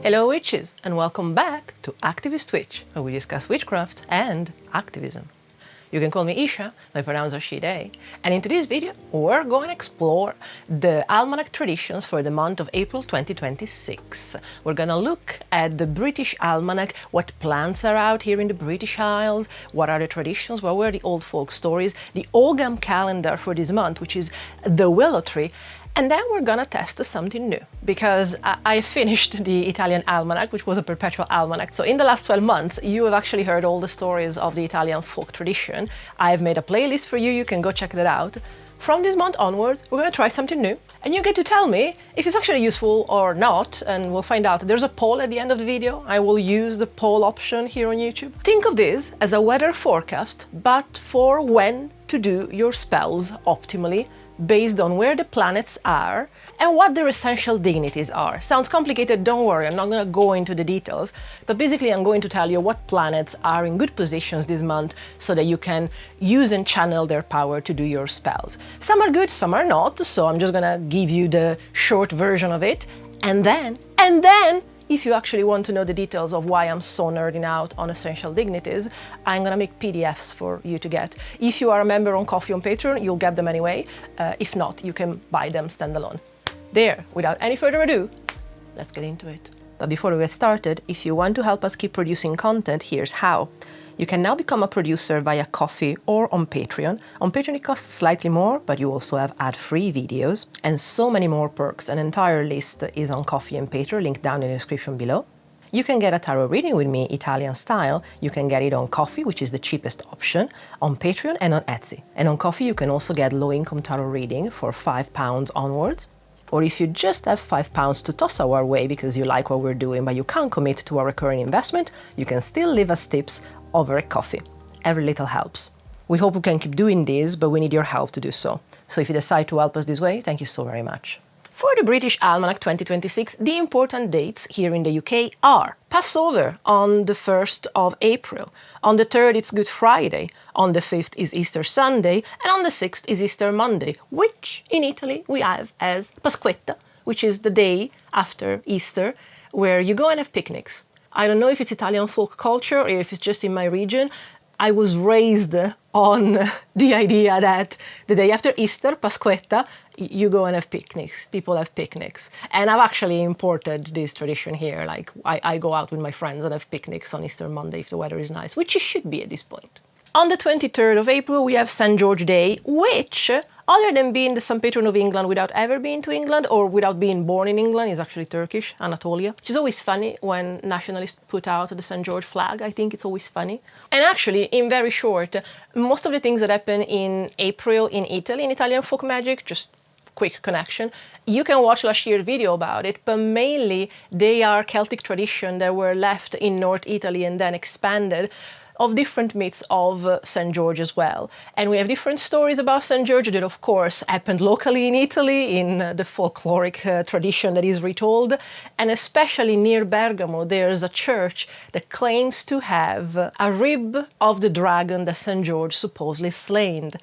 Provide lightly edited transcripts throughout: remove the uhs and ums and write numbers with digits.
Hello witches, and welcome back to Activist Witch, where we discuss witchcraft and activism. You can call me Isha, my pronouns are she, they, and in today's video we're going to explore the Almanac traditions for the month of April 2026. We're going to look at the British Almanac, what plants are out here in the British Isles, what are the traditions, what were the old folk stories, the Ogham calendar for this month, which is the Willow Tree, and then we're gonna test something new, because I finished the Italian Almanac, which was a perpetual almanac. So in the last 12 months, you have actually heard all the stories of the Italian folk tradition. I've made a playlist for you, you can go check that out. From this month onwards, we're gonna try something new, and you get to tell me if it's actually useful or not, and we'll find out. There's a poll at the end of the video. I will use the poll option here on YouTube. Think of this as a weather forecast, but for when to do your spells optimally, based on where the planets are and what their essential dignities are. Sounds complicated, don't worry, I'm not going to go into the details, but basically I'm going to tell you what planets are in good positions this month so that you can use and channel their power to do your spells. Some are good, some are not, so I'm just going to give you the short version of it, and then, if you actually want to know the details of why I'm so nerding out on essential dignities, I'm gonna make PDFs for you to get. If you are a member on Coffee on Patreon, you'll get them anyway. If not, you can buy them standalone. There, without any further ado, let's get into it. But before we get started, if you want to help us keep producing content, here's how. You can now become a producer via Coffee or on Patreon. On Patreon it costs slightly more, but you also have ad-free videos and so many more perks. An entire list is on Coffee and Patreon, linked down in the description below. You can get a tarot reading with me, Italian style. You can get it on Coffee, which is the cheapest option, on Patreon and on Etsy. And on Coffee you can also get low-income tarot reading for £5 onwards. Or if you just have £5 to toss our way because you like what we're doing but you can't commit to a recurring investment, you can still leave us tips over at Coffee. Every little helps. We hope we can keep doing this, but we need your help to do so. So if you decide to help us this way, thank you so very much. For the British Almanac 2026, the important dates here in the UK are Passover on the 1st of April, on the 3rd it's Good Friday, on the 5th is Easter Sunday, and on the 6th is Easter Monday, which in Italy we have as Pasquetta, which is the day after Easter, where you go and have picnics. I don't know if it's Italian folk culture or if it's just in my region. I was raised on the idea that the day after Easter, Pasquetta, you go and have picnics. People have picnics. And I've actually imported this tradition here. Like, I go out with my friends and have picnics on Easter Monday if the weather is nice, which it should be at this point. On the 23rd of April, we have St. George Day, which, other than being the St. Patron of England without ever being to England, or without being born in England, is actually Turkish, Anatolia. Which is always funny when nationalists put out the St. George flag. I think it's always funny. And actually, in very short, most of the things that happen in April in Italy, in Italian folk magic, just quick connection, you can watch last year's video about it, but mainly they are Celtic tradition that were left in North Italy and then expanded, of different myths of St. George as well. And we have different stories about St. George that of course happened locally in Italy, in the folkloric tradition that is retold, and especially near Bergamo there's a church that claims to have a rib of the dragon that St. George supposedly slain.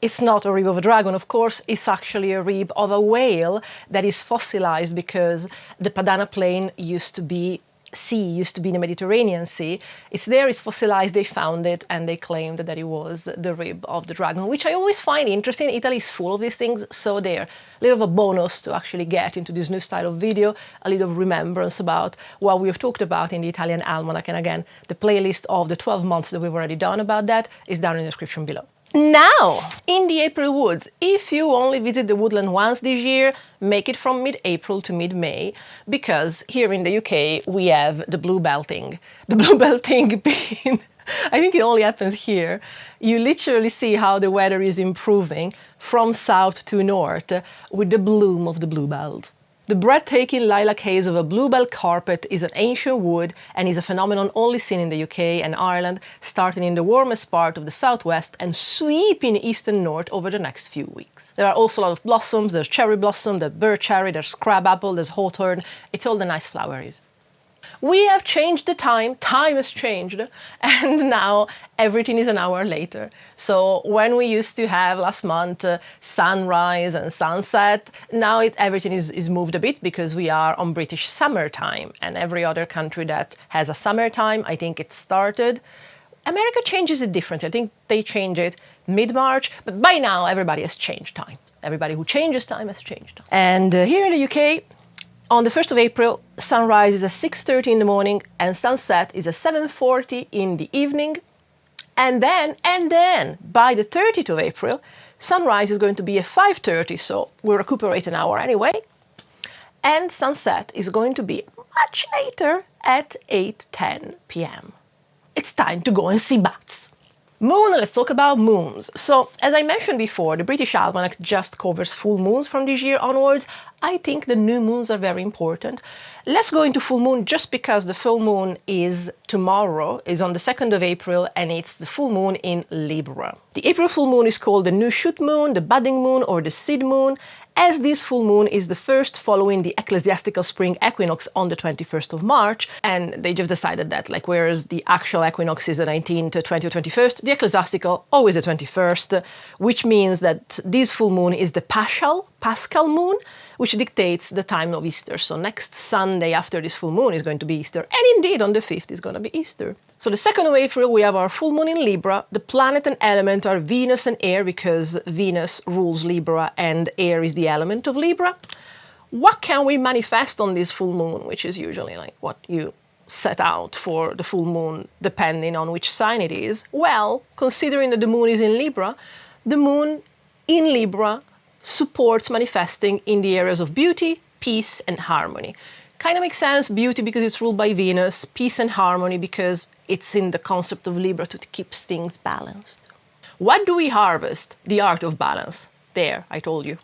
It's not a rib of a dragon, of course, it's actually a rib of a whale that is fossilized because the Padana Plain used to be in the Mediterranean Sea. It's there, it's fossilized, they found it, and they claimed that it was the rib of the dragon, which I always find interesting. Italy is full of these things, so there. A little of a bonus to actually get into this new style of video, a little remembrance about what we have talked about in the Italian Almanac, and again, the playlist of the 12 months that we've already done about that is down in the description below. Now, in the April woods, if you only visit the woodland once this year, make it from mid-April to mid-May, because here in the UK we have the blue belting. The blue belting being, I think it only happens here. You literally see how the weather is improving from south to north with the bloom of the bluebells. The breathtaking lilac haze of a bluebell carpet is an ancient wood and is a phenomenon only seen in the UK and Ireland, starting in the warmest part of the southwest and sweeping east and north over the next few weeks. There are also a lot of blossoms. There's cherry blossom, there's birch cherry, there's crabapple, there's hawthorn. It's all the nice floweries. We have changed the time has changed, and now everything is an hour later. So when we used to have last month sunrise and sunset, now everything is moved a bit because we are on British summertime, and every other country that has a summertime, I think it started. America changes it differently. I think they change it mid-March, but by now everybody has changed time. Everybody who changes time has changed time. And here in the UK, on the 1st of April, sunrise is at 6:30 in the morning and sunset is at 7:40 in the evening. And then, by the 30th of April, sunrise is going to be at 5:30, so we'll recuperate an hour anyway. And sunset is going to be much later at 8:10 p.m. It's time to go and see bats. Moon, let's talk about moons. So, as I mentioned before, the British Almanac just covers full moons from this year onwards. I think the new moons are very important. Let's go into full moon just because the full moon is tomorrow, is on the 2nd of April, and it's the full moon in Libra. The April full moon is called the new shoot moon, the budding moon, or the seed moon, as this full moon is the first following the ecclesiastical spring equinox on the 21st of March, and they just decided that, like, whereas the actual equinox is the 19th, 20th, or 21st, the ecclesiastical always the 21st, which means that this full moon is the Paschal moon, which dictates the time of Easter. So next Sunday after this full moon is going to be Easter, and indeed on the 5th is going to be Easter. So the 2nd of April we have our full moon in Libra. The planet and element are Venus and air because Venus rules Libra and air is the element of Libra. What can we manifest on this full moon, which is usually like what you set out for the full moon depending on which sign it is? Well, considering that the moon is in Libra, the moon in Libra supports manifesting in the areas of beauty, peace and harmony. Kind of makes sense, beauty because it's ruled by Venus, peace and harmony because it's in the concept of Libra to keep things balanced. What do we harvest? The art of balance. There, I told you.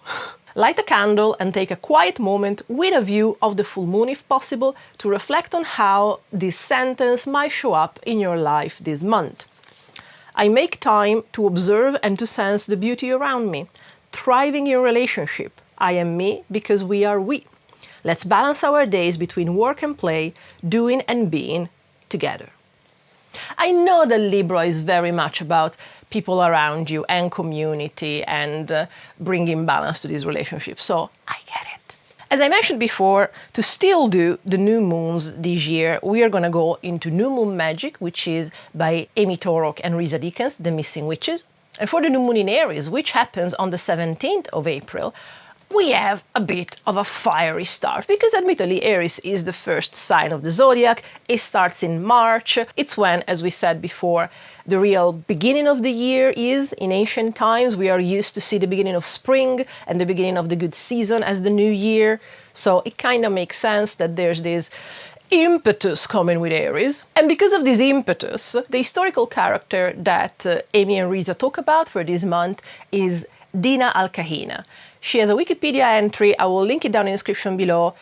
Light a candle and take a quiet moment with a view of the full moon if possible to reflect on how this sentence might show up in your life this month. I make time to observe and to sense the beauty around me. Thriving in relationship. I am me because we are we. Let's balance our days between work and play, doing and being together. I know that Libra is very much about people around you and community and bringing balance to these relationships, so I get it. As I mentioned before, to still do the new moons this year, we are going to go into New Moon Magic, which is by Amy Torok and Risa Dickens, The Missing Witches. And for the new moon in Aries, which happens on the 17th of April, we have a bit of a fiery start, because admittedly Aries is the first sign of the zodiac. It starts in March. It's when, as we said before, the real beginning of the year is. In ancient times, we are used to see the beginning of spring and the beginning of the good season as the new year. So it kind of makes sense that there's this impetus coming with Aries. And because of this impetus, the historical character that Amy and Risa talk about for this month is Dina Al-Kahina. She has a Wikipedia entry, I will link it down in the description below.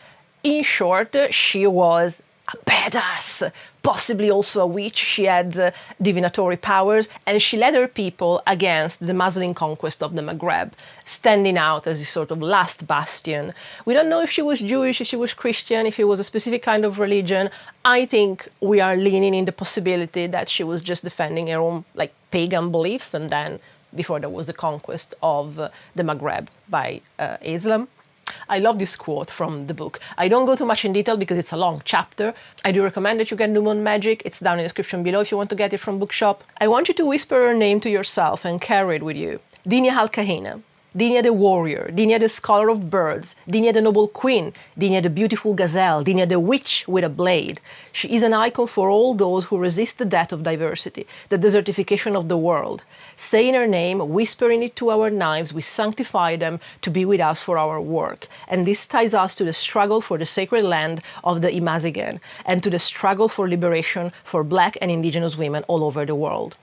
In short, she was a badass, possibly also a witch. She had divinatory powers, and she led her people against the Muslim conquest of the Maghreb, standing out as this sort of last bastion. We don't know if she was Jewish, if she was Christian, if it was a specific kind of religion. I think we are leaning in the possibility that she was just defending her own pagan beliefs, and then before there was the conquest of the Maghreb by Islam. I love this quote from the book. I don't go too much in detail because it's a long chapter. I do recommend that you get New Moon Magic. It's down in the description below if you want to get it from bookshop. I want you to whisper her name to yourself and carry it with you. Dina Al-Kahina. Dina the warrior, Dina the scholar of birds, Dina the noble queen, Dina the beautiful gazelle, Dina the witch with a blade. She is an icon for all those who resist the death of diversity, the desertification of the world. Saying her name, whispering it to our knives, we sanctify them to be with us for our work. And this ties us to the struggle for the sacred land of the Imazigan and to the struggle for liberation for Black and Indigenous women all over the world.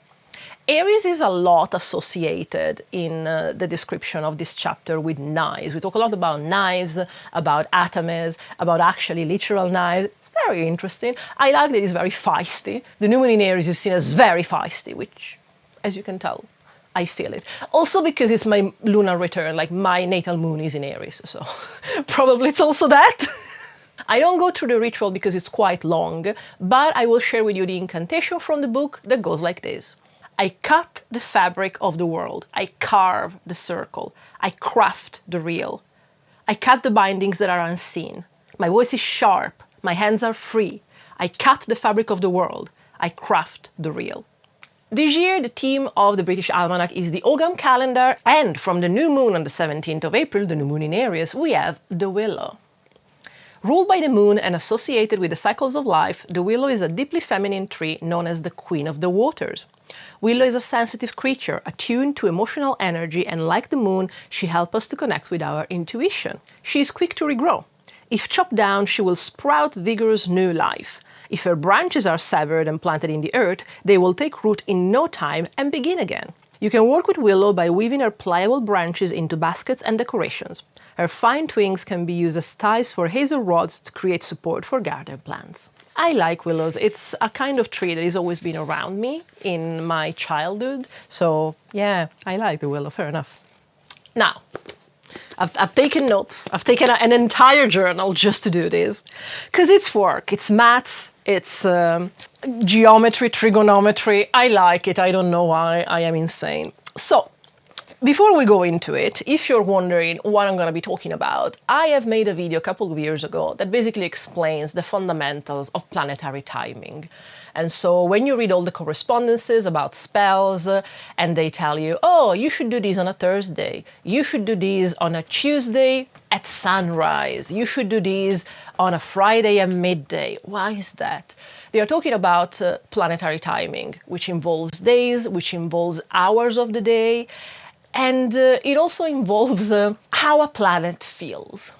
Aries is a lot associated in the description of this chapter with knives. We talk a lot about knives, about atoms, about actually literal knives. It's very interesting. I like that it's very feisty. The new moon in Aries is seen as very feisty, which, as you can tell, I feel it. Also because it's my lunar return, like my natal moon is in Aries, so probably it's also that. I don't go through the ritual because it's quite long, but I will share with you the incantation from the book that goes like this. I cut the fabric of the world. I carve the circle. I craft the real. I cut the bindings that are unseen. My voice is sharp. My hands are free. I cut the fabric of the world. I craft the real. This year, the theme of the British Almanac is the Ogham Calendar, and from the new moon on the 17th of April, the new moon in Aries, we have the Willow. Ruled by the moon and associated with the cycles of life, the willow is a deeply feminine tree known as the Queen of the Waters. Willow is a sensitive creature, attuned to emotional energy, and like the moon, she helps us to connect with our intuition. She is quick to regrow. If chopped down, she will sprout vigorous new life. If her branches are severed and planted in the earth, they will take root in no time and begin again. You can work with willow by weaving her pliable branches into baskets and decorations. Her fine twigs can be used as ties for hazel rods to create support for garden plants. I like willows. It's a kind of tree that has always been around me in my childhood. So yeah, I like the willow, fair enough. Now, I've taken notes. I've taken an entire journal just to do this. Because it's work, it's maths, it's geometry, trigonometry. I like it. I don't know why. I am insane. So, before we go into it, if you're wondering what I'm going to be talking about, I have made a video a couple of years ago that basically explains the fundamentals of planetary timing. And so when you read all the correspondences about spells and they tell you, oh, you should do this on a Thursday, you should do this on a Tuesday at sunrise, you should do this on a Friday at midday. Why is that? They are talking about planetary timing, which involves days, which involves hours of the day, and it also involves how a planet feels.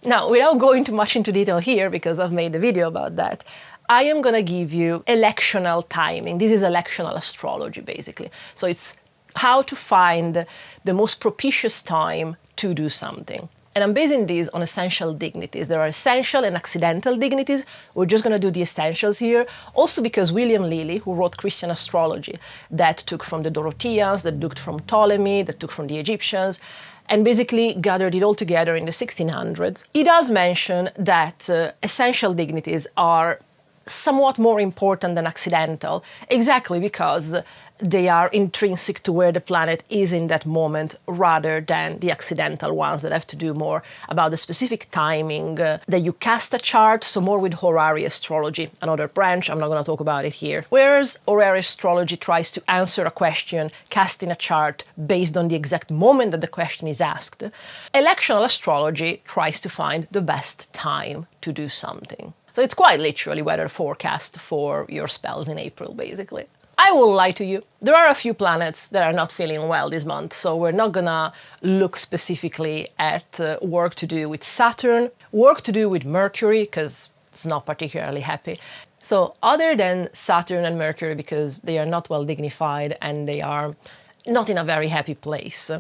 Now, without going too much into detail here, because I've made a video about that, I am going to give you electional timing. This is electional astrology, basically. So it's how to find the most propitious time to do something. And I'm basing these on essential dignities. There are essential and accidental dignities. We're just going to do the essentials here. Also because William Lilly, who wrote Christian astrology, that took from the Dorotheans, that took from Ptolemy, that took from the Egyptians, and basically gathered it all together in the 1600s. He does mention that essential dignities are somewhat more important than accidental, exactly because they are intrinsic to where the planet is in that moment rather than the accidental ones that have to do more about the specific timing that you cast a chart, so more with horary astrology, another branch. I'm not going to talk about it here. Whereas horary astrology tries to answer a question casting a chart based on the exact moment that the question is asked, electional astrology tries to find the best time to do something. So it's quite literally weather forecast for your spells in April, basically. I will lie to you. There are a few planets that are not feeling well this month, so we're not gonna look specifically at work to do with Saturn, work to do with Mercury, because it's not particularly happy. So other than Saturn and Mercury, because they are not well dignified and they are not in a very happy place.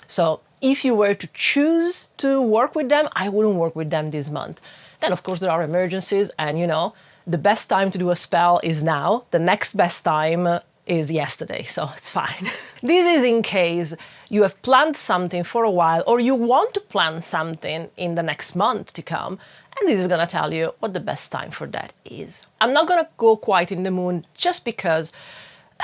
So if you were to choose to work with them, I wouldn't work with them this month. Then, of course, there are emergencies, and you know, the best time to do a spell is now. The next best time is yesterday, so it's fine. This is in case you have planned something for a while, or you want to plan something in the next month to come, and this is gonna tell you what the best time for that is. I'm not gonna go quite in the moon just because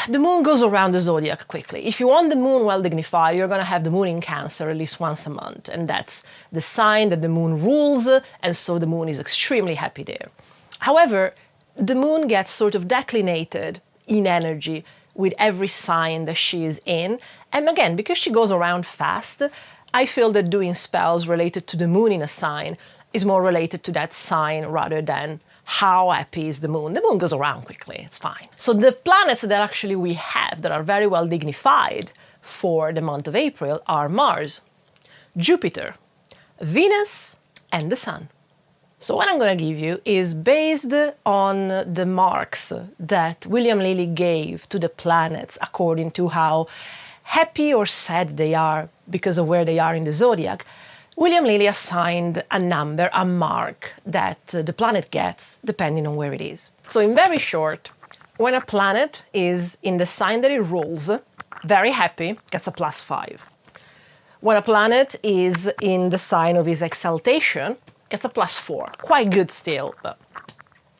the moon goes around the zodiac quickly. If you want the moon well dignified, you're going to have the moon in Cancer at least once a month. And that's the sign that the moon rules, and so the moon is extremely happy there. However, the moon gets sort of declinated in energy with every sign that she is in. And again, because she goes around fast, I feel that doing spells related to the moon in a sign is more related to that sign rather than how happy is the moon. The moon goes around quickly, it's fine. So the planets that actually we have that are very well dignified for the month of April are Mars, Jupiter, Venus, and the Sun. So what I'm going to give you is based on the marks that William Lilly gave to the planets according to how happy or sad they are because of where they are in the zodiac. William Lilly assigned a number, a mark, that the planet gets depending on where it is. So in very short, when a planet is in the sign that it rules, very happy, gets a +5. When a planet is in the sign of his exaltation, gets a +4. Quite good still.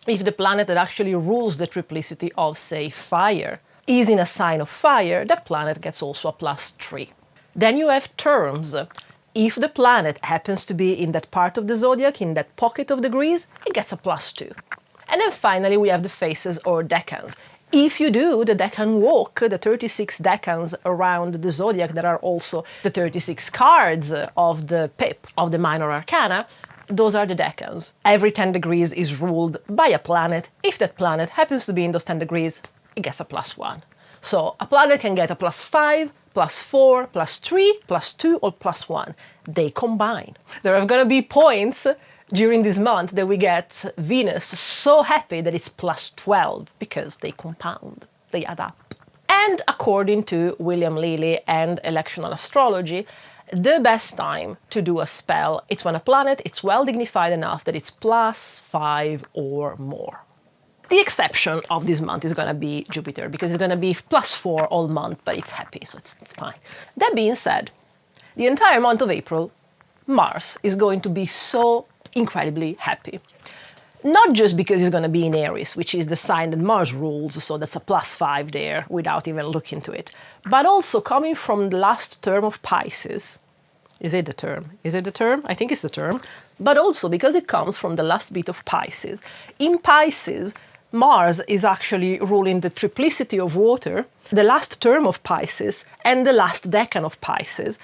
If the planet that actually rules the triplicity of, say, fire is in a sign of fire, that planet gets also a +3. Then you have terms. If the planet happens to be in that part of the zodiac, in that pocket of degrees, it gets a +2. And then finally we have the phases or decans. If you do the decan walk, the 36 decans around the zodiac that are also the 36 cards of the pip, of the minor arcana, those are the decans. Every 10 degrees is ruled by a planet. If that planet happens to be in those 10 degrees, it gets a +1. So a planet can get a +5, +4, +3, +2, or +1. They combine. There are going to be points during this month that we get Venus so happy that it's +12 because they compound, they add up. And according to William Lilly and Electional Astrology, the best time to do a spell, it's when a planet is well dignified enough that it's +5 or more. The exception of this month is going to be Jupiter, because it's going to be +4 all month, but it's happy, so it's fine. That being said, the entire month of April, Mars is going to be so incredibly happy. Not just because it's going to be in Aries, which is the sign that Mars rules, so that's a +5 there without even looking to it, but also coming from the last term of Pisces. Is it the term? Is it the term? I think it's the term. But also because it comes from the last bit of Pisces. In Pisces, Mars is actually ruling the triplicity of water, the last term of Pisces, and the last decan of Pisces.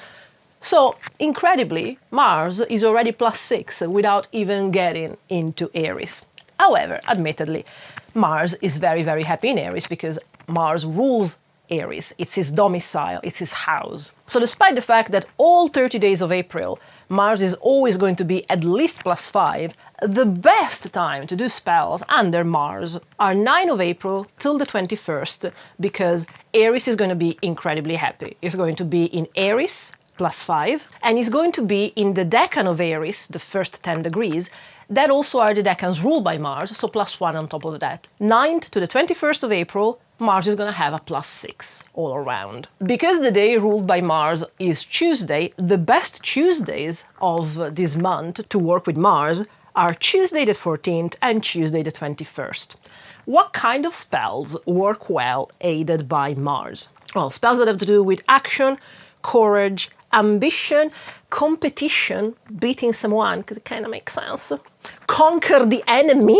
So, incredibly, Mars is already +6 without even getting into Aries. However, admittedly, Mars is very, very happy in Aries because Mars rules Aries. It's his domicile, it's his house. So despite the fact that all 30 days of April, Mars is always going to be at least +5, the best time to do spells under Mars are 9 of April till the 21st, because Aries is going to be incredibly happy. It's going to be in Aries, +5, and it's going to be in the decan of Aries, the first 10 degrees, that also are the decans ruled by Mars, so +1 on top of that. 9th to the 21st of April, Mars is going to have a +6 all around. Because the day ruled by Mars is Tuesday, the best Tuesdays of this month to work with Mars are Tuesday the 14th and Tuesday the 21st. What kind of spells work well aided by Mars? Well, spells that have to do with action, courage, ambition, competition, beating someone, because it kind of makes sense, conquer the enemy,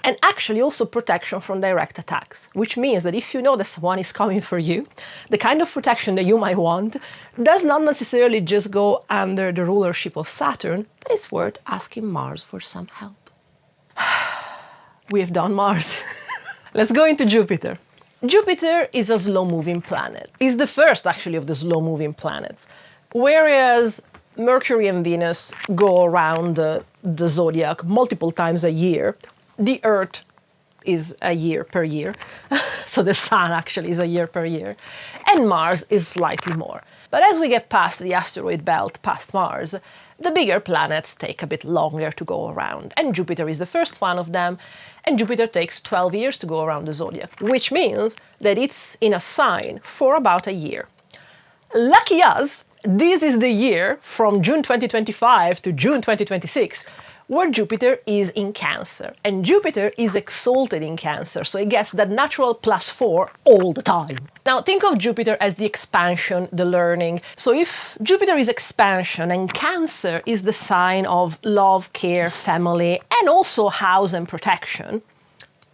and actually also protection from direct attacks, which means that if you know that someone is coming for you, the kind of protection that you might want does not necessarily just go under the rulership of Saturn, but it's worth asking Mars for some help. We have done Mars. Let's go into Jupiter. Jupiter is a slow-moving planet. It's the first, actually, of the slow-moving planets. Whereas Mercury and Venus go around the zodiac multiple times a year, the Earth is a year per year, so the Sun actually is a year per year, and Mars is slightly more. But as we get past the asteroid belt, past Mars, the bigger planets take a bit longer to go around, and Jupiter is the first one of them, and Jupiter takes 12 years to go around the zodiac, which means that it's in a sign for about a year. Lucky us, this is the year from June 2025 to June 2026 where Jupiter is in Cancer, and Jupiter is exalted in Cancer, so it gets that natural +4 all the time. Now think of Jupiter as the expansion, the learning. So if Jupiter is expansion and Cancer is the sign of love, care, family, and also house and protection,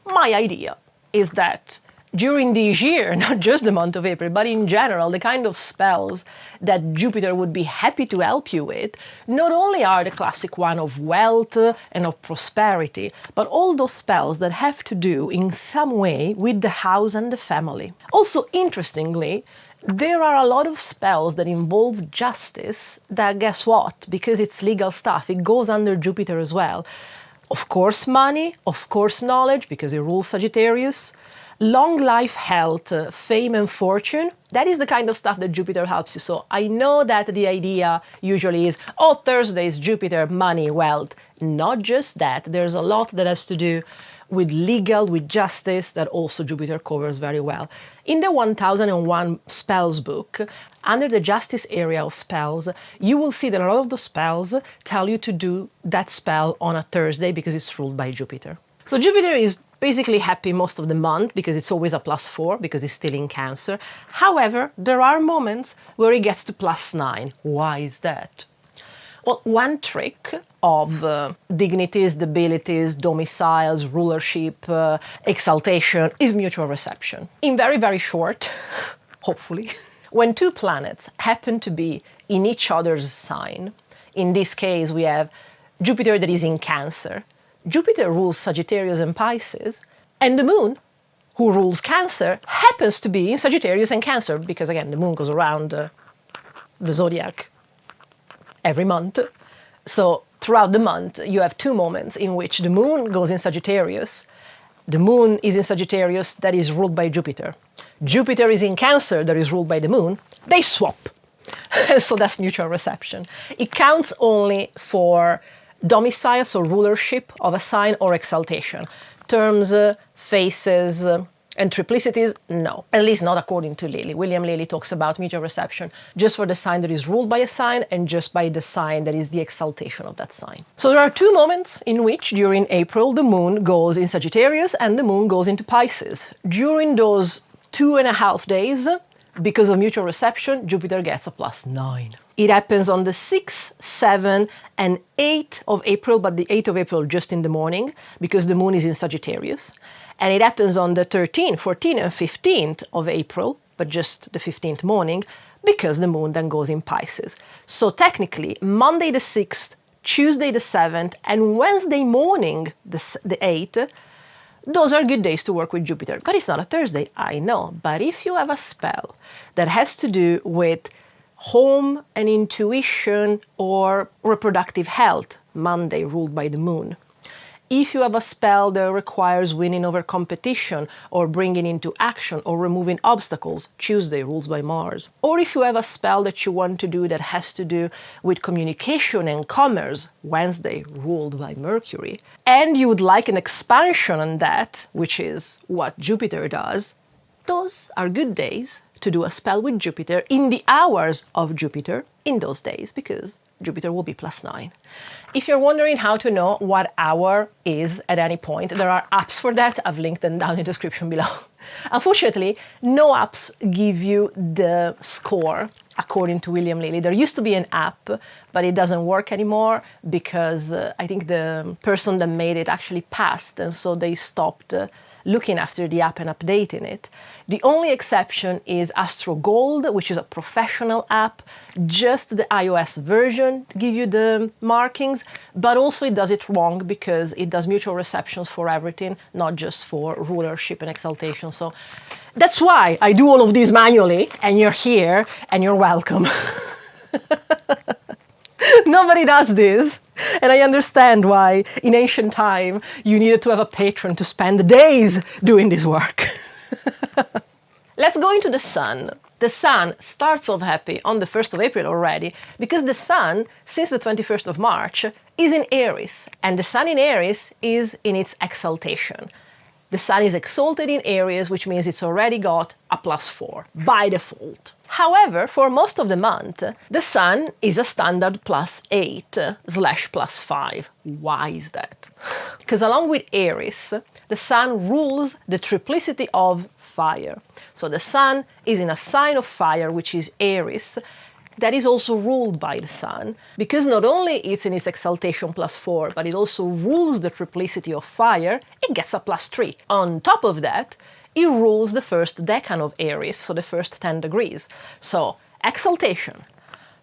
my idea is that during this year, not just the month of April, but in general, the kind of spells that Jupiter would be happy to help you with, not only are the classic one of wealth and of prosperity, but all those spells that have to do in some way with the house and the family. Also, interestingly, there are a lot of spells that involve justice that, guess what, because it's legal stuff, it goes under Jupiter as well. Of course money, of course knowledge, because it rules Sagittarius, long life, health, fame and fortune, that is the kind of stuff that Jupiter helps you. So I know that the idea usually is, oh, Thursday is Jupiter, money, wealth. Not just that, there's a lot that has to do with legal, with justice, that also Jupiter covers very well. In the 1001 spells book, under the justice area of spells, you will see that a lot of the spells tell you to do that spell on a Thursday because it's ruled by Jupiter. So Jupiter is basically happy most of the month because it's always a +4 because it's still in Cancer. However, there are moments where it gets to +9. Why is that? Well, one trick of dignities, debilities, domiciles, rulership, exaltation is mutual reception. In very, very short, hopefully, when two planets happen to be in each other's sign, in this case we have Jupiter that is in Cancer. Jupiter rules Sagittarius and Pisces, and the Moon, who rules Cancer, happens to be in Sagittarius and Cancer, because again, the Moon goes around the zodiac every month. So throughout the month, you have two moments in which the Moon goes in Sagittarius. The Moon is in Sagittarius, that is ruled by Jupiter. Jupiter is in Cancer, that is ruled by the Moon. They swap. So that's mutual reception. It counts only for domiciles or rulership of a sign or exaltation. Terms, phases, and triplicities, no. At least not according to Lilly. William Lilly talks about mutual reception just for the sign that is ruled by a sign and just by the sign that is the exaltation of that sign. So there are two moments in which during April the Moon goes in Sagittarius and the Moon goes into Pisces. During those 2.5 days, because of mutual reception, Jupiter gets a +9. It happens on the 6th, 7th, and 8th of April, but the 8th of April just in the morning, because the Moon is in Sagittarius. And it happens on the 13th, 14th, and 15th of April, but just the 15th morning, because the Moon then goes in Pisces. So technically, Monday the 6th, Tuesday the 7th, and Wednesday morning the 8th, those are good days to work with Jupiter. But it's not a Thursday, I know. But if you have a spell that has to do with home and intuition or reproductive health, Monday ruled by the Moon. If you have a spell that requires winning over competition or bringing into action or removing obstacles, Tuesday rules by Mars. Or if you have a spell that you want to do that has to do with communication and commerce, Wednesday ruled by Mercury. And you would like an expansion on that, which is what Jupiter does, those are good days to do a spell with Jupiter in the hours of Jupiter in those days, because Jupiter will be +9. If you're wondering how to know what hour is at any point, there are apps for that. I've linked them down in the description below. Unfortunately, no apps give you the score according to William Lilly. There used to be an app, but it doesn't work anymore because I think the person that made it actually passed, and so they stopped looking after the app and updating it. The only exception is Astro Gold, which is a professional app. Just the iOS version give you the markings, but also it does it wrong because it does mutual receptions for everything, not just for rulership and exaltation. So that's why I do all of this manually, and you're here, and you're welcome. Nobody does this, and I understand why in ancient time you needed to have a patron to spend days doing this work. Let's go into the Sun. The Sun starts off happy on the 1st of April already, because the Sun, since the 21st of March, is in Aries, and the Sun in Aries is in its exaltation. The Sun is exalted in Aries, which means it's already got a +4 by default. However, for most of the month, the Sun is a standard +8/+5. Why is that? Because along with Aries, the Sun rules the triplicity of fire. So the Sun is in a sign of fire, which is Aries, that is also ruled by the Sun, because not only it's in its exaltation +4, but it also rules the triplicity of fire, it gets a +3. On top of that, it rules the first decan of Aries, so the first 10 degrees. So exaltation,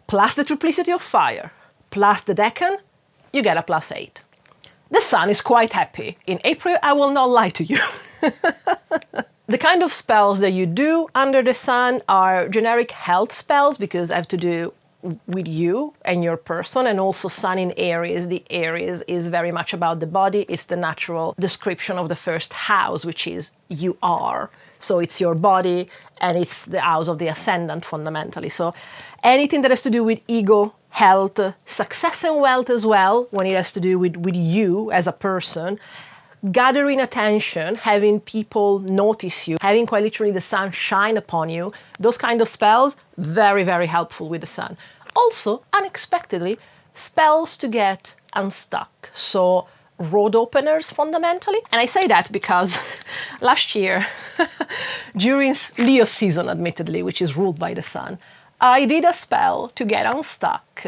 plus the triplicity of fire, plus the decan, you get a +8. The Sun is quite happy. In April, I will not lie to you. The kind of spells that you do under the Sun are generic health spells, because they have to do with you and your person, and also Sun in Aries. The Aries is very much about the body. It's the natural description of the first house, which is you are. So it's your body, and it's the house of the ascendant fundamentally. So anything that has to do with ego, health, success and wealth as well, when it has to do with you as a person, gathering attention, having people notice you, having quite literally the sun shine upon you, those kind of spells, very, very helpful with the sun. Also, unexpectedly, spells to get unstuck. So road openers fundamentally. And I say that because last year, during Leo season, admittedly, which is ruled by the sun, I did a spell to get unstuck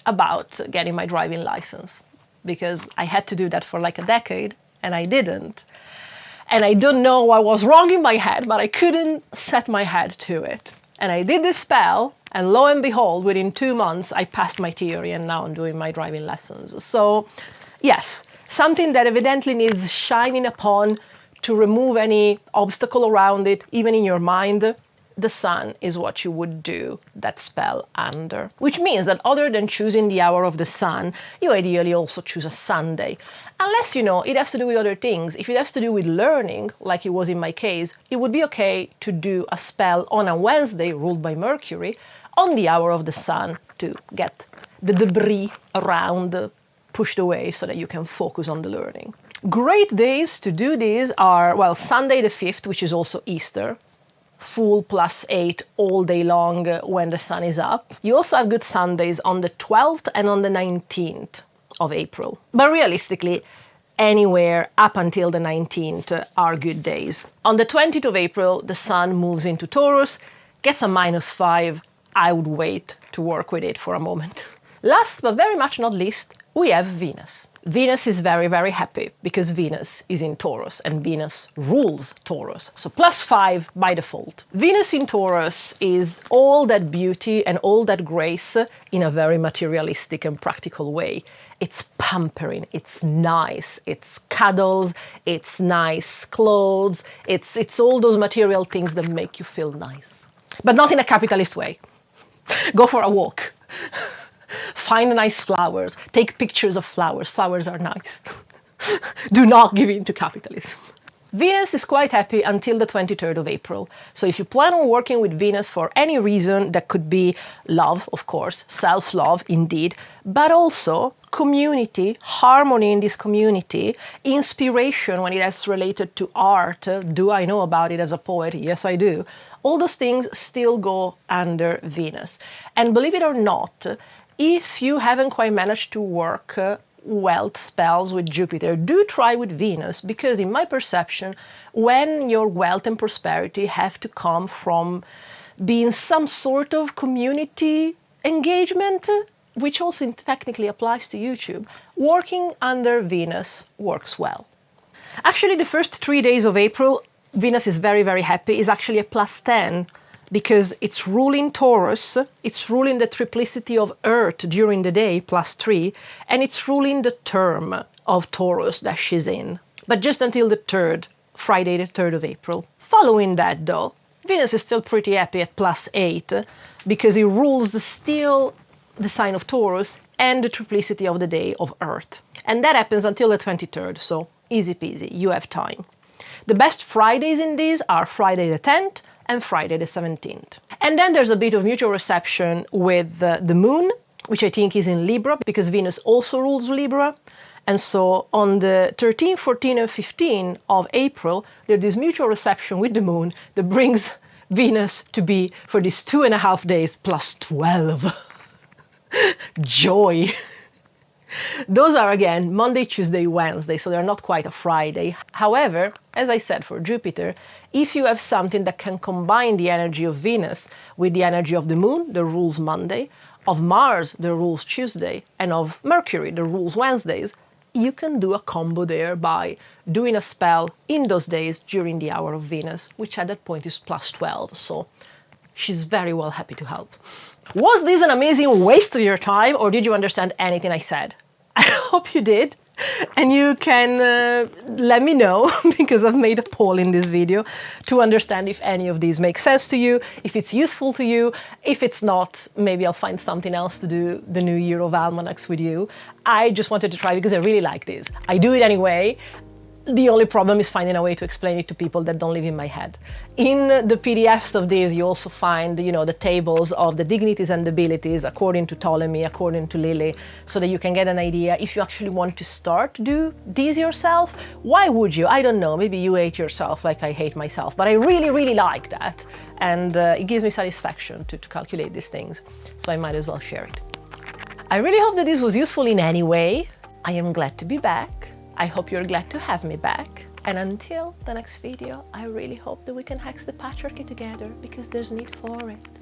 about getting my driving license, because I had to do that for like a decade and I didn't. And I don't know what was wrong in my head, but I couldn't set my head to it. And I did this spell, and lo and behold, within 2 months, I passed my theory and now I'm doing my driving lessons. So yes, something that evidently needs shining upon to remove any obstacle around it, even in your mind. The sun is what you would do that spell under. Which means that other than choosing the hour of the sun, you ideally also choose a Sunday. Unless, you know, it has to do with other things. If it has to do with learning, like it was in my case, it would be okay to do a spell on a Wednesday ruled by Mercury on the hour of the sun to get the debris around pushed away so that you can focus on the learning. Great days to do this are, well, Sunday the 5th, which is also Easter, full +8 all day long when the sun is up. You also have good Sundays on the 12th and on the 19th of April. But realistically, anywhere up until the 19th are good days. On the 20th of April, the sun moves into Taurus, gets a -5. I would wait to work with it for a moment. Last but very much not least, we have Venus. Venus is very, very happy because Venus is in Taurus and Venus rules Taurus. So +5 by default. Venus in Taurus is all that beauty and all that grace in a very materialistic and practical way. It's pampering, it's nice, it's cuddles, it's nice clothes, it's all those material things that make you feel nice. But not in a capitalist way. Go for a walk. Find nice flowers. Take pictures of flowers. Flowers are nice. Do not give in to capitalism. Venus is quite happy until the 23rd of April. So if you plan on working with Venus for any reason, that could be love, of course, self-love indeed, but also community, harmony in this community, inspiration when it is related to art. Do I know about it as a poet? Yes, I do. All those things still go under Venus. And believe it or not, if you haven't quite managed to work wealth spells with Jupiter, do try with Venus, because in my perception, when your wealth and prosperity have to come from being some sort of community engagement, which also technically applies to YouTube, working under Venus works well. Actually, the first 3 days of April, Venus is very, very happy. It's actually a +10, because it's ruling Taurus, it's ruling the triplicity of Earth during the day, +3, and it's ruling the term of Taurus that she's in. But just until the 3rd, Friday the 3rd of April. Following that though, Venus is still pretty happy at +8, because it rules still the sign of Taurus and the triplicity of the day of Earth. And that happens until the 23rd, so easy peasy, you have time. The best Fridays in these are Friday the 10th, and Friday the 17th. And then there's a bit of mutual reception with the moon, which I think is in Libra, because Venus also rules Libra. And so on the 13, 14 and 15 of April, there's this mutual reception with the moon that brings Venus to be, for these 2.5 days, +12. Joy! Those are, again, Monday, Tuesday, Wednesday, so they're not quite a Friday. However, as I said for Jupiter, if you have something that can combine the energy of Venus with the energy of the moon, that rules Monday, of Mars, that rules Tuesday, and of Mercury, that rules Wednesdays, you can do a combo there by doing a spell in those days during the hour of Venus, which at that point is +12, so she's very well happy to help. Was this an amazing waste of your time, or did you understand anything I said? I hope you did, and you can let me know, because I've made a poll in this video to understand if any of these make sense to you, if it's useful to you. If it's not, maybe I'll find something else to do the new year of almanacs with you. I just wanted to try because I really like this. I do it anyway. The only problem is finding a way to explain it to people that don't live in my head. In the PDFs of this, you also find, you know, the tables of the dignities and abilities according to Ptolemy, according to Lily, so that you can get an idea if you actually want to start to do these yourself. Why would you? I don't know, maybe you hate yourself like I hate myself, but I really, really like that. And it gives me satisfaction to calculate these things, so I might as well share it. I really hope that this was useful in any way. I am glad to be back. I hope you're glad to have me back. And until the next video, I really hope that we can hex the patriarchy together, because there's need for it.